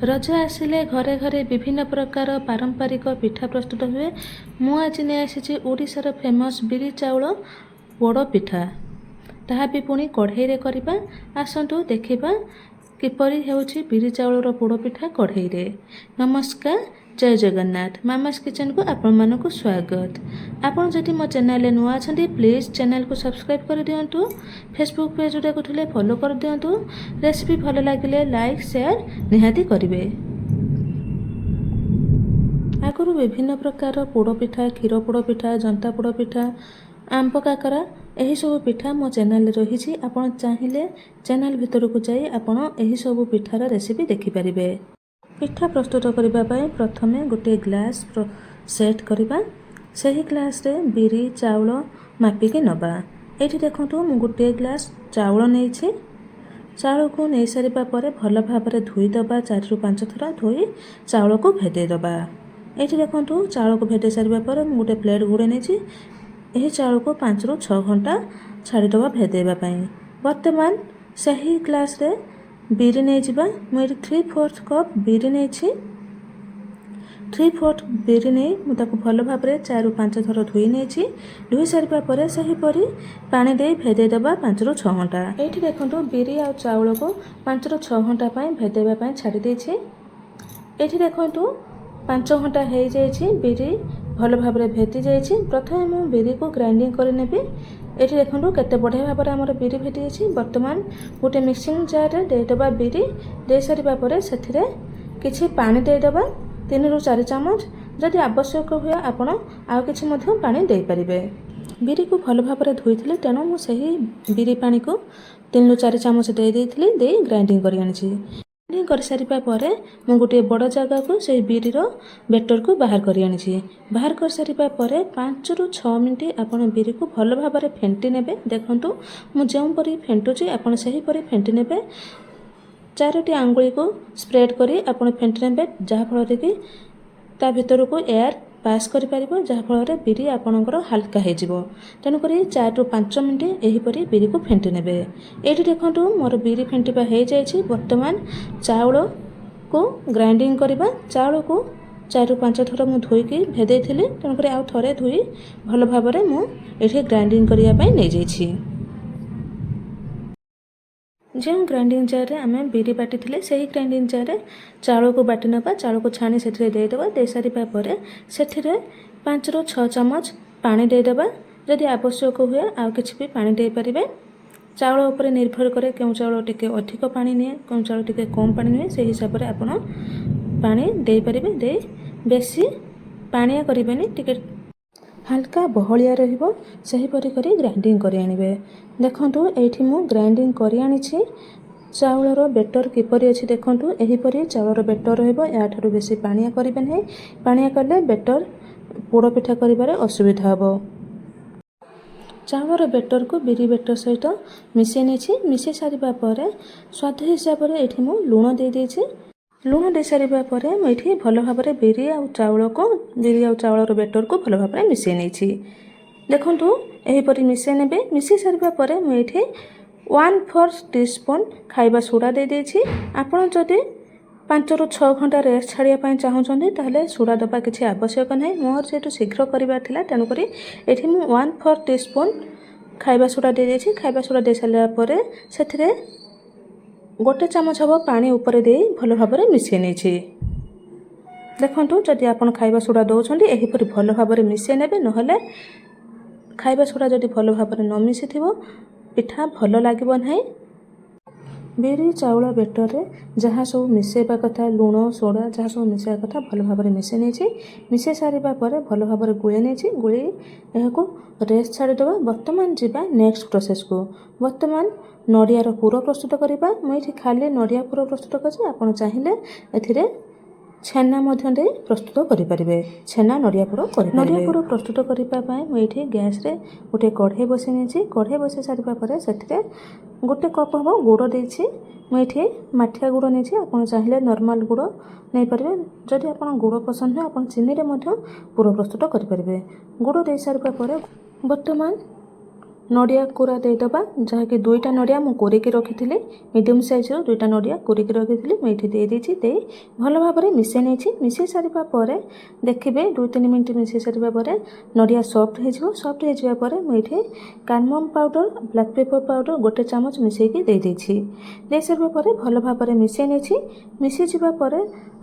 रज आसिले घरे घरे विभिन्न प्रकार पारंपरिक पिठा प्रस्तुत हुए। मु आज नहीं आसी ओडिशार फेमस बिरी चाउल पोड़ पिठा ताहा भी पुणी कढ़ई रे करबा। आसंतु देखिबा किपरि हेउछि बिरी चाउलर पोड़ पिठा कढ़ई रे। नमस्कार, जय जगन्नाथ। मामास किचन को आपण मानकु स्वागत। आपण जदि मो चैनल नुआ अछंती प्लीज चैनल को सब्सक्राइब कर दियंतु। फेसबुक पेज रे कोठले फॉलो कर दियंतु। रेसिपी भलो लागिले लाइक शेयर निहाती करिवे। आगुरु विभिन्न प्रकार पोड़ पिठा, क्षीर पोड़ पिठा, जंता पोड़ पिठा, आंब काकरा एही सब पिठा मो चैनल रही। आपण चाहिए चैनल भितर को जाई आपण एही सब पिठार रेसिपी देखि परिबे। पिठा प्रस्तुत करबा पय प्रथमे गोटे ग्लास सेट करबा। सही ग्लास रे बिरी चाउल मापिके नबा। एठी देखंतु मु गोटे ग्लास चाउल नेछि। चाउल को नहीं सारिबा परे भल भाबरे धोई दबा। 4 रु 5 थरा धोई चाउल को भेदे दबा। एठी देखंतु चाउल को भेदे सारिबा परे मु गोटे प्लेट गुडे नेछि। एही चाउल को 5 रु 6 घंटा छाड़ी दबा भेदेबा पई। वर्तमान सही ग्लास रे बिरी नहीं जिबा। मु 3/4 कप बिरी नेछि। 3/4 बिरी नहीं मुझे भल भाव 4 रु 5 थर धोई नहीं। धोई सारा पर सही परी पानी दे भेदे दबा 5 रु 6 घंटा। ये देखो बिरी आ चाउल को 5 रु 6 घंटा भेदेबा छाड़ी देछि। ये देखो 5 घंटा हो जाइए। बिरी भल भाव भेदी जाइए। प्रथम मु बिरी को ग्राइंडिंग कर नेबी। ये देखो केते बढ़िया भाव में आमर बिरी भेटी जाइए। वर्तमान गोटे मिक्सिंग जार रे देदबा बिरी दे सारिबा परे सेथिरे किछि पानी देदबा 3 रु 4 चामच। जदि आवश्यक हुए आपण आउ किछि मध्य पानी दे परिबे। बिरी को भल भाव में धोईथिले तेणु मु सही बिरी पानी को 3 रु 4 चामच दे देइथिले। दे ग्राइंडिंग कर आनिछि। ग्राइंडिंग कर सारिबा परे मु गोटे बड़ जगह को से बिरीर बेटर को बाहर कर आनिछि। बाहर कर सारिबा परे 5 रु 6 मिनिट आपण बिरी को भल भाव में फेंटी नेबे। देखंतु मु जेउ परी फेंटुछि आपण सही परी फेंटी नेबे। 4टी आंगुली को स्प्रेड करी आपण फेंटी नेबे जहा फल कि ता भीतर को एयर पास करि परिबो। जहा फल बिरी आपणकर हल्का हो जिवो। तेणु करी 4 रु 5 मिनिट एही परी बिरी को फेंटी नेबे। एठी देखंतु मोर बिरी फेंटीबा हो जाइछि। वर्तमान चाउल को ग्राइंडिंग करबा। चाउल को 4 रु 5 थर मु धोईकी भेदेइथिली। तेणु करी आउ थरे धोई भल भाव में मु एठी ग्राइंडिंग करिया पई नै जाइछि। जो ग्राइंडिंग जार रे आमे बिरी बाटी थिले सही ग्राइंडिंग जार रे चाउल को बाटी नबा। चाउल को छाणी सेथिरे दे देबा। दे सारिबा परे सेथिरे 5 रु 6 चामच पानी दे देबा। जदि आवश्यक हुए आ किछि भी पानी दे परिबे। चाउल ऊपर निर्भर करे केउ चाउल टिके अधिक पानी निए केउ चाउल टिके कम पानी निए से हिसाब रे आपण पानी दे परिबे। दे बेसी पानिया करिबेनी टिके हल्का बहलिया रहिबो। सही परी करी ग्राइंडिंग करि आनिबे। देखंतु एठी मु ग्राइंडिंग करि आनिछि। चाउलर बेटर किपरि अछि देखंतु एही परी चाउलर बेटर रहइबो। या ठारू बेसी पानिया करिबे नै। पानिया करले बेटर पोड़ पिठा करिबारे असुविधा हबो। चाउलर बेटर को बिरी बेटर सहित मिसै नेछि। मिसै सारिबा परे स्वाद हिसाब रे एठी मु लूण दे देछि। लूण दे सारिबा परे मु एठी भल भाव में बिरी आ चाउलर बेटर को भल भाव में मिसै नेछि। देखंतु एही परी मिसै नेबे। मिसै सारिबा परे मु एठी 1/4 टीस्पून खाइबा सोडा दे देछि। आपण जदि 5 रु 6 घंटा रेस्ट छाड़िया पई चाहुचंदी ताहले सोडा दबा किछि आवश्यक नै। मोर जेतु शीघ्र करिबा थिला तेणु करी एठी मु 1/4 टीस्पून खाइबा सोडा दे देछि। खाइबा सोडा दे सारिला परे सेथिरे गोटे चामच हबो पानी ऊपर दे भल भाव में मिसै नेछि। देखंतु जदि आपण खाइबा सोडा दउछंदी एही परी भल भाव में मिसै नेबे। नहले खाइबा सोडा जदि भल भाव में न मिसिथिबो पिठा भल लागिबो नै। बिरी चाउल बेटर रे जहाँ सब मिसेबा कथा लूण सोडा जहाँ सब मिसेबा कथा भल भाव में मिसै नेछि। मिसै सारिबा परे भल भाव में गुळे नेछि। गुळे एहाको रेस्ट छाड़ी दबा। वर्तमान जिबा नेक्स्ट प्रोसेस को। वर्तमान नडियार पूर प्रस्तुत करिबा। मु एठी खाली नडिया पूर प्रस्तुत करछि। आपण चाहिए एथिरे छेना मध्य दे प्रस्तुत करि परिबे। छेना नडिया पूर करि परिबे। नडिया पूर प्रस्तुत करिबा पय मु एठी गैस रे गोटे कढ़ई बसै नेछि। कढ़ई बसै सारिबा परे सेथिरे गोटे कप हबो गुड़ देछि। मु एठी माठिया गुड़ नेछि। आपण चाहिए नॉर्मल गुड़ नै परिबे। जदि आपण गुड़ पसंद है आपण चीनी रे मध्य पूर प्रस्तुत करि परिबे। गुड़ दे सारिबा परे वर्तमान नड़िया कोरा देदेबा जहाँकि दुईटा नड़िया मु कोरिकी रखी मीडियम साइज्र दुईटा नड़िया कोरिकी रखी मुझे देदेची दे भल भाव में मिसई नहीं मिसई सारापर देखिए 2-3 मिनट मिसई सारापर नड़िया सफ्ट हो सफ्ट होगापर मुझे cardamom powder black pepper powder 1 चामच मिसेकी देदेची दे सारापर भल भाव में मिसई नहीं मिसई जापर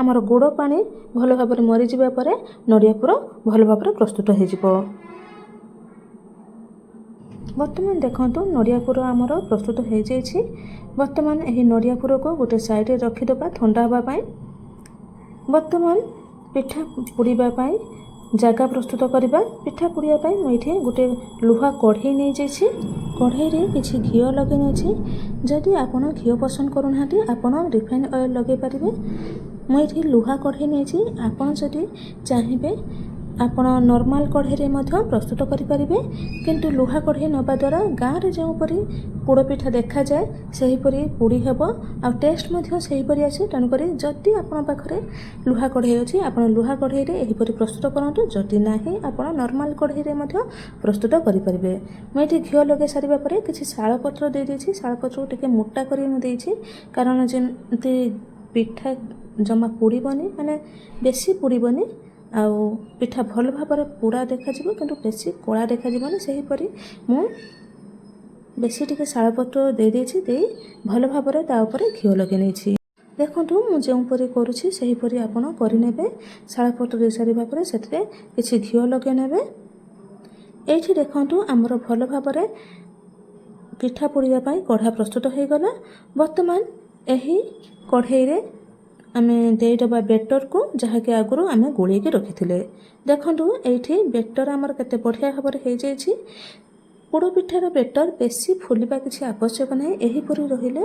आमर गुड़ पानी भल भाव में मरीजा पर नड़िया पुर भल भाव में प्रस्तुत हो। बर्तमान देखो नड़िया पुर आमर प्रस्तुत हो जाइए। बर्तमान यही नड़िया पुर को गोटे साइड रखीदे ठंडा हाँपाई। बर्तमान पिठा पोड़ापाई जगह प्रस्तुत करवा। पिठा पोड़ापाई मुझे गोटे लुहा कढ़ई नहीं जाइए। कढ़ई रे किसी घी लगे नहीं। जदि आपड़ घी पसंद करूना आपड़ रिफाइन ऑयल लगे पारे। मुझे लुहा कढ़ई नहीं आपड़ जदि चाहिए आपण नॉर्मल कढ़ई में प्रस्तुत करें किंतु लुहा कढ़ई नवा द्वारा गाँव में जोपरी पोड़पिठा देखा जाए सेहीपरी पोड़ी हेब आ टेस्ट सेहीपरी आसे। तेणुक जदि आपण पाखे लुहा कढ़ई अच्छी आप लुहा कढ़ई यहीपरी प्रस्तुत करूँ जदि ना आप नॉर्मल कढ़ई प्रस्तुत करें। मुझे घी लगे सारापर किसी शालपत्र देदेछि। शालपत्र टिके मोटा कर कारण जमती पिठा जमा पोड़बनी माने बेसी पोड़बनी आउ पिठा भल भाव में पोड़ा देखा कि बेसी कला देखा सेहीपरी मु बेसी टिके शालपत्र देदेछि दे भल भाव में ताऊपर घी लगे नहीं। देखु मुझेपरी करुँची सेहीपरी आपड़ करे। शालपत्र दे सारापर से किसी घी लगे ने। ये देखु आमर भल भाव में पिठा पोड़ापाई कढ़ा प्रस्तुत हो गला। बर्तमान यही कढ़ई आमे देदबा बेटर को जहाँकि आगुरी आम गोल रखी थे। देखु ये बेटर आमर केते बढ़िया भाव में हो जाइए। पोड़ पिठार बेटर बेसी फुलवा किसी आवश्यक ना। यहीपरि रहिले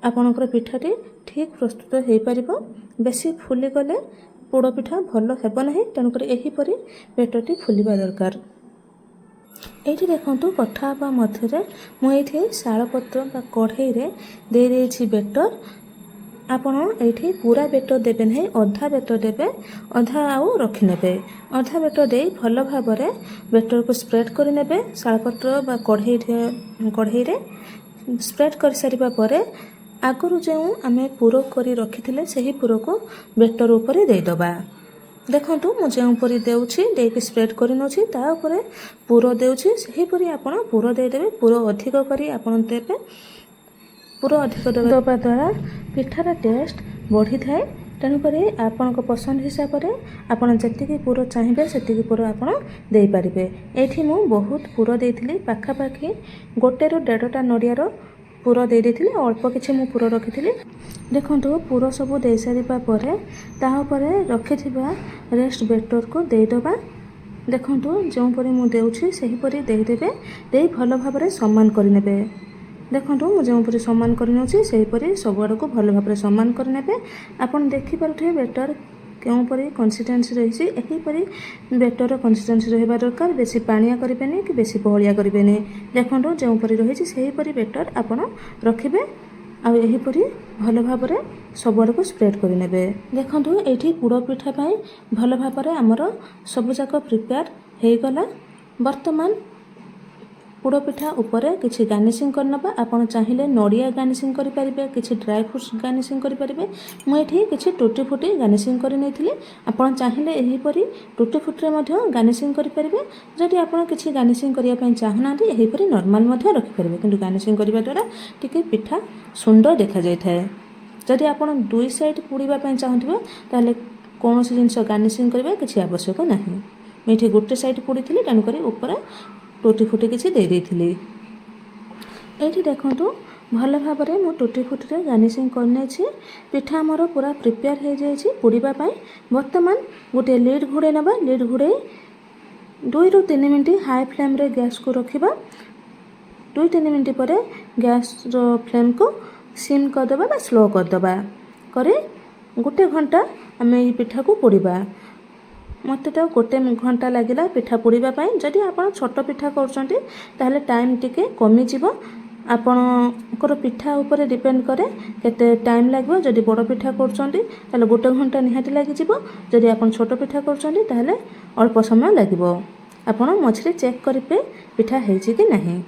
आपणकर पिठाटी ठीक प्रस्तुत हो पार। बेसी फुली गले पोड़ पिठा भल हेब ना। तेणुक यहीपरि बेटरटी फुलवा दरकार। ये देखु कथा हाँपा मध्य मुझे शालपत्र कढ़ई दे देछि बेटर। आपण ये पूरा बेटर देवे ना अधा बेटर देवे अधा आउ रखिने। अधा बेटर दे भल भाव में बेटर को स्प्रेड करे। शालपत्र बा कढ़ई स्प्रेड कर सारिबा परे आगुरी जो आम पूर कर रखी से ही पूर को बेटर उपर देदबा। देखु मुझे देउछि देकी स्प्रेड कर नउछि ता ऊपर पूर देउछि सेहीपरि आपण पूर देदेबे। पूर अधिक करी आपण देबे। पूर अधिक देवा द्वारा पिठार टेस्ट बढ़ी थाए। तेणुक आपण पसंद हिसाब से आपड़ जी पूर चाहिए से पूर आपड़ दे पारे। ये मु बहुत पूर देती पाखापाखि 1 ରୁ 1.5टा नड़ियार पूर दे देती। अल्प किसी मु पूर रखी। देखु पूर सब दे सारापर तापर रखि रेस्ट बेटर को देदबा। देखु जोपरी मु देउछि सेहीपरि देदेबे दे भल भाव में सम्मान करने। देखु मुझे सम्मान करपरी सबुआड़ को भल भाव में सम्मान करने। आप देखिपे बेटर क्योंपरी कन्सिस्टेंसी रही यहीपरि बेटर कन्सिस्टेंसी रहा दरकार। बेसी पानिया करें कि बेसी बहलिया करें। देखो जोपरी रही सेहीपरि बेटर आपड़ रखिए आउ यहीपरि भल भाव में सबुआड़ को स्प्रेड करने। देखो ये पोड़ पिठापाई भल भाव में आमर सबुजाक प्रिपेयर हो गला। बर्तमान पोड़ पिठा उपरे किसी गार्निशिंग करनबा। आपन चाहिए नड़िया गार्निशिंग करें किसी ड्राई फ्रूट्स गार्निशिंग करें। मुझे किसी टूटी फुटी गार्निशिंग करनी। आपन चाहिए यहीपरि टूटी फुटी में गार्निशिंग करें। जदि आप किसी गार्निशिंग करने चाहूना यहीपरि नॉर्मल रखिपारे किंतु गार्निशिंग करने द्वारा टिके पिठा सुंदर देखा जाए। जदि आप दुई साइड पोड़ापी चाहूबे ताले कौन जिनस गार्निशिंग करने किसी आवश्यक ना। मुझे गोटे साइड पोड़ी तेणुक ऊपर टूटी फुटी किसी दे देथिली। ये देखु भल भाव में मु टूटी फुटी गार्निशिंग करने। पिठा मोर पूरा प्रिपेयर हो जाए पोड़ापाई। बर्तमान गोटे लिड घोड़े नवा। लिड घोड़े 2 ରୁ 3 मिनट हाई फ्लेम रे गैस को रखिबा। 2-3 मिनट पर गैस रो फ्लेम को सिम करदबा बा स्लो करदबा करे 1 घंटा आम ये पिठा को पोड़ीबा। मत तो 1 घंटा लगिला पिठा पोड़ापाई। जदि आप छोट पिठा कर टाइम टिके कमिजिव। आपणकर पिठा उपर डिपेंड करे केते टाइम लगे। जदि बड़ पिठा कर 1 घंटा निहाती लगिजिव। जदि आप छोट पिठा कर अल्प समय लगे। आपड़ मझे चेक करेंगे पिठा होइछि कि नहीं।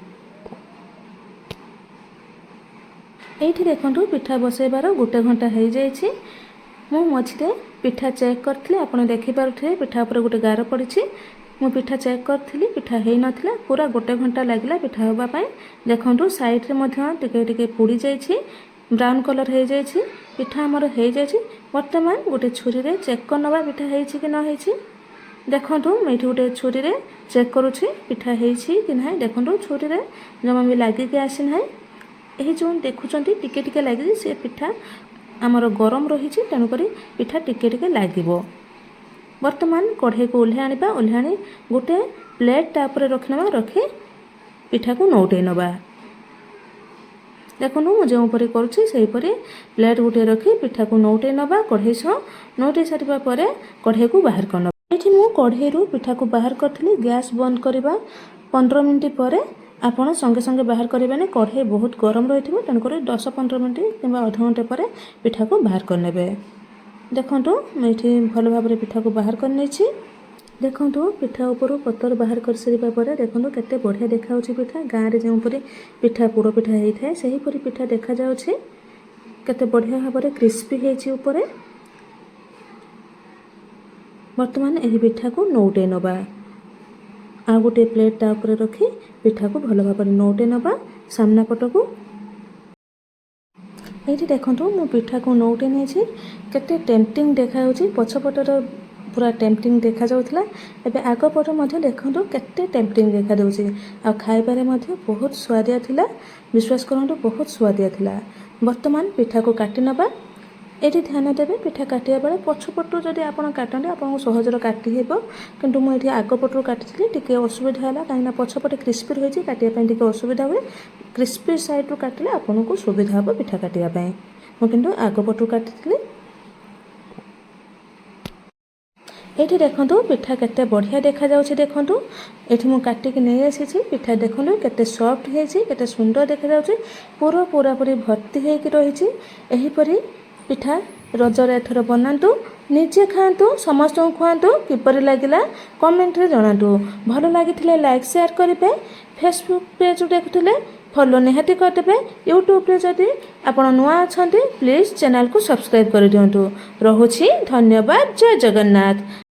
এইଠି ଦେଖନ୍ତୁ ପିଠା ବସାଇବାର 1 ଘଣ୍ଟା ହେଇଯାଇଛି। ମୁଁ ମଝିରେ ପିଠା ଚେକ୍ କରିଥିଲି, ଆପଣ ଦେଖିପାରୁଥିବେ ପିଠା ଉପରେ ଗୋଟେ ଗାର ପଡ଼ିଛି। ମୁଁ ପିଠା ଚେକ୍ କରିଥିଲି, ପିଠା ହେଇନଥିଲା, ପୁରା 1 ଘଣ୍ଟା ଲାଗିଲା ପିଠା ହେବା ପାଇଁ। ଦେଖନ୍ତୁ ସାଇଡ଼୍ରେ ମଧ୍ୟ ଟିକେ ଟିକେ ପୋଡ଼ି ଯାଇଛି, ବ୍ରାଉନ୍ କଲର୍ ହେଇଯାଇଛି। ପିଠା ଆମର ହେଇଯାଇଛି। ବର୍ତ୍ତମାନ ଗୋଟେ ଛୁରୀରେ ଚେକ୍ କରିନେବା ପିଠା ହେଇଛି କି ନ ହେଇଛି। ଦେଖନ୍ତୁ ମୁଁ ଏଇଠି ଗୋଟେ ଛୁରୀରେ ଚେକ୍ କରୁଛି ପିଠା ହେଇଛି କି ନାହିଁ। ଦେଖନ୍ତୁ ଛୁରୀରେ ଜମା ବି ଲାଗିକି ଆସିନାହିଁ। ଏହି ଯେଉଁ ଦେଖୁଛନ୍ତି ଟିକେ ଟିକେ ଲାଗିଛି, ସେ ପିଠା ଆମର ଗରମ ରହିଛି, ତେଣୁକରି ପିଠା ଟିକେ ଟିକେ ଲାଗିବ। ବର୍ତ୍ତମାନ କଢ଼େଇକୁ ଓହ୍ଲାଇ ଆଣିବା। ଓହ୍ଲାଇ ଆଣି ଗୋଟେ ପ୍ଲେଟ୍ ତା ଉପରେ ରଖିନେବା। ରଖି ପିଠାକୁ ନଉଟେଇ ନେବା। ଦେଖନ୍ତୁ ମୁଁ ଯେଉଁପରି କରୁଛି ସେହିପରି ପ୍ଲେଟ୍ ଗୋଟିଏ ରଖି ପିଠାକୁ ନଉଟେଇ ନେବା କଢ଼େଇ ସହ। ନଉଟେଇ ସାରିବା ପରେ କଢ଼େଇକୁ ବାହାର କରିନେବା। ଏଠି ମୁଁ କଢ଼େଇରୁ ପିଠାକୁ ବାହାର କରିଥିଲି। ଗ୍ୟାସ୍ ବନ୍ଦ କରିବା 15 ମିନିଟ୍ ପରେ ଆପଣ ସଙ୍ଗେ ସଙ୍ଗେ ବାହାର କରିବେନି, କଢ଼େଇ ବହୁତ ଗରମ ରହିଥିବ, ତେଣୁକରି 10-15 ମିନିଟ୍ କିମ୍ବା ଅଧଘଣ୍ଟେ ପରେ ପିଠାକୁ ବାହାର କରିନେବେ। ଦେଖନ୍ତୁ ମୁଁ ଏଠି ଭଲ ଭାବରେ ପିଠାକୁ ବାହାର କରିନେଇଛି। ଦେଖନ୍ତୁ ପିଠା ଉପରୁ ପତର ବାହାର କରିସାରିବା ପରେ ଦେଖନ୍ତୁ କେତେ ବଢ଼ିଆ ଦେଖାଯାଉଛି ପିଠା। ଗାଁରେ ଯେଉଁପରି ପିଠା ପୋଡ଼ ପିଠା ହେଇଥାଏ ସେହିପରି ପିଠା ଦେଖାଯାଉଛି। କେତେ ବଢ଼ିଆ ଭାବରେ କ୍ରିସ୍ପି ହେଇଛି ଉପରେ। ବର୍ତ୍ତମାନ ଏହି ପିଠାକୁ ନଉଟେଇ ନେବା। ଆଉ ଗୋଟିଏ ପ୍ଲେଟ୍ ତା ଉପରେ ରଖି ପିଠାକୁ ଭଲ ଭାବରେ ନଉଟେଇ ନେବା ସାମ୍ନା ପଟକୁ। ଏଇଠି ଦେଖନ୍ତୁ ମୁଁ ପିଠାକୁ ନଉଟେଇ ନେଇଛି। କେତେ ଟେମ୍ପଟିଂ ଦେଖାଯାଉଛି। ପଛପଟର ପୁରା ଟେମ୍ପଟିଂ ଦେଖାଯାଉଥିଲା, ଏବେ ଆଗ ପଟ ମଧ୍ୟ ଦେଖନ୍ତୁ କେତେ ଟେମ୍ପଟିଂ ଦେଖାଯାଉଛି। ଆଉ ଖାଇବାରେ ମଧ୍ୟ ବହୁତ ସୁଆଦିଆ ଥିଲା। ବିଶ୍ୱାସ କରନ୍ତୁ ବହୁତ ସୁଆଦିଆ ଥିଲା। ବର୍ତ୍ତମାନ ପିଠାକୁ କାଟି ନେବା। ଏଇଠି ଧ୍ୟାନ ଦେବେ ପିଠା କାଟିବା ବେଳେ ପଛପଟରୁ ଯଦି ଆପଣ କାଟନ୍ତି ଆପଣଙ୍କୁ ସହଜରେ କାଟି ହେବ, କିନ୍ତୁ ମୁଁ ଏଠି ଆଗ ପଟରୁ କାଟିଥିଲି, ଟିକେ ଅସୁବିଧା ହେଲା କାହିଁକିନା ପଛପଟେ କ୍ରିସ୍ପି ରହିଛି, କାଟିବା ପାଇଁ ଟିକେ ଅସୁବିଧା ହୁଏ। କ୍ରିସ୍ପି ସାଇଡ଼୍ରୁ କାଟିଲେ ଆପଣଙ୍କୁ ସୁବିଧା ହେବ ପିଠା କାଟିବା ପାଇଁ। ମୁଁ କିନ୍ତୁ ଆଗ ପଟରୁ କାଟିଥିଲି। ଏଇଠି ଦେଖନ୍ତୁ ପିଠା କେତେ ବଢ଼ିଆ ଦେଖାଯାଉଛି। ଦେଖନ୍ତୁ ଏଠି ମୁଁ କାଟିକି ନେଇ ଆସିଛି। ପିଠା ଦେଖନ୍ତୁ କେତେ ସଫ୍ଟ ହେଇଛି, କେତେ ସୁନ୍ଦର ଦେଖାଯାଉଛି। ପୁରାପୁରି ଭର୍ତ୍ତି ହେଇକି ରହିଛି। ଏହିପରି ପିଠା ରଜରେ ଏଥର ବନାନ୍ତୁ, ନିଜେ ଖାଆନ୍ତୁ, ସମସ୍ତଙ୍କୁ ଖୁଆନ୍ତୁ। କିପରି ଲାଗିଲା କମେଣ୍ଟରେ ଜଣାନ୍ତୁ। ଭଲ ଲାଗିଥିଲେ ଲାଇକ୍ ସେୟାର କରିବେ। ଫେସବୁକ୍ ପେଜ୍ ଦେଖୁଥିଲେ ଫଲୋ ନିହାତି କରିଦେବେ। ୟୁଟ୍ୟୁବରେ ଯଦି ଆପଣ ନୂଆ ଅଛନ୍ତି ପ୍ଲିଜ୍ ଚ୍ୟାନେଲକୁ ସବସ୍କ୍ରାଇବ୍ କରିଦିଅନ୍ତୁ। ରହୁଛି, ଧନ୍ୟବାଦ। ଜୟ ଜଗନ୍ନାଥ।